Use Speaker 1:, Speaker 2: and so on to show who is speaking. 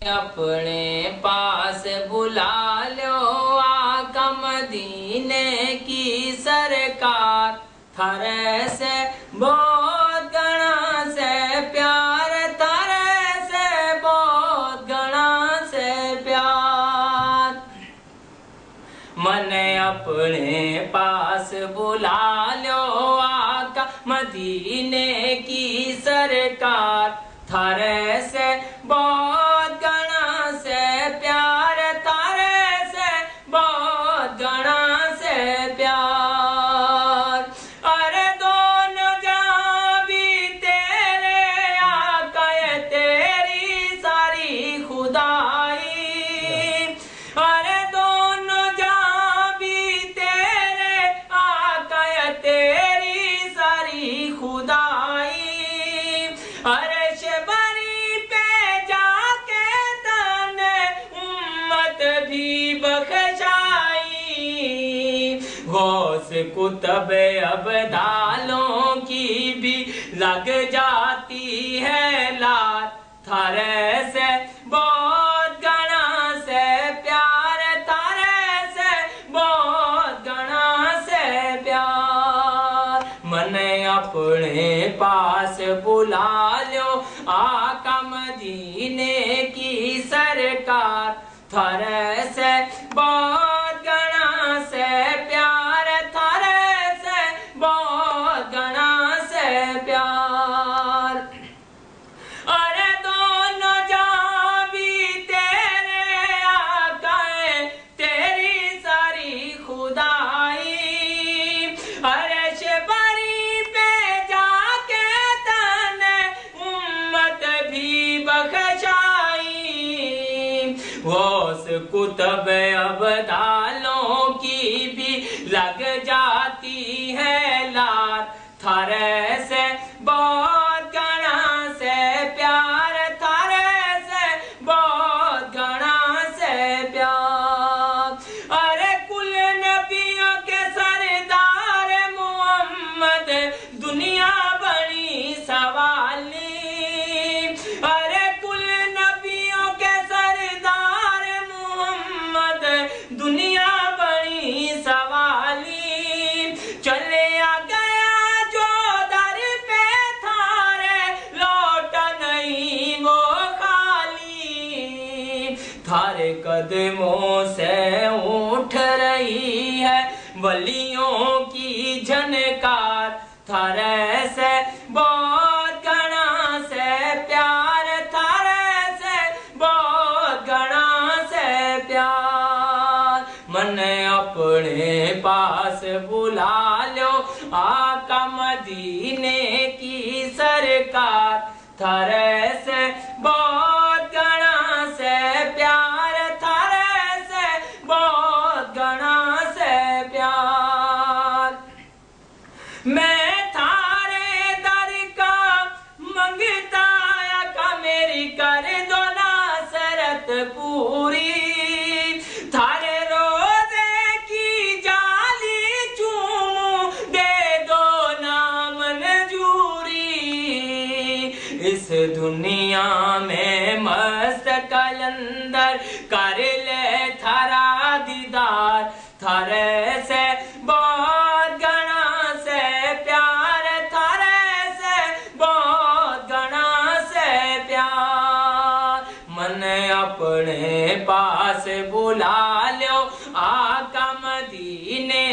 Speaker 1: अपने पास बुला लो आका मदीने की सरकार। थारे से बहुत गणा से प्यार, थारे से बहुत गणा से प्यार। मने अपने पास बुला लो आका मदीने की सरकार। थारे से बहुत गणा से प्यार, थारे से बहुत गणा से प्यार। अरे दोनों जहां भी तेरे आका, तेरी सारी खुदाई। अरे दोनों जहां भी तेरे आका, तेरी सारी खुदाई। अरे गौस कुतब अब्दालों की भी लग जाती है लात। थारे से बहुत गणा से प्यार, थारे से बहुत गणा से प्यार। मने अपने पास बुला लो आका मदीने की सरकार। थारे से बहुत गणा से प्यार, थारे से बहुत गणा से प्यार। अरे दोनों जहां भी तेरे आका, तेरी सारी खुदाई। अरे शबरी पे जाके तने उम्मत भी बख्शाई। गौस कुतब अब्दालों की भी लग जाती है लात। थारे से बहुत गणा से प्यार, थारे से बहुत गणा से प्यार। अरे कुल नबियों के सरदार मोहम्मद दुनिया बड़ी सवाली। अरे कुल नबियों के सरदार मोहम्मद दुनिया बड़ी सवाली। चले आ गया जो दर पे थारे, लौट नहीं वो खाली। थारे कदमों से उठ रही है वलियों की झनकार। थारे से बहुत गणा से प्यार, थारे से बहुत गणा से प्यार। मने अपने पास बुला लो आका मदीने की सरकार। थारे से बहुत गणा से प्यार, थारे से बहुत गणा से प्यार। मैं थारे दर का मंगता आका, मेरी कर दो नासरत पूरी। थारे रोजे की जाली चूमू, दे दो नाम नजूरी। इस दुनिया में मस्त कलंदर कर ले थारा दीदार। थारे से बहुत गणा से प्यार, थारे से बहुत गणा से प्यार। मन अपने पास बुला लो आका मदीने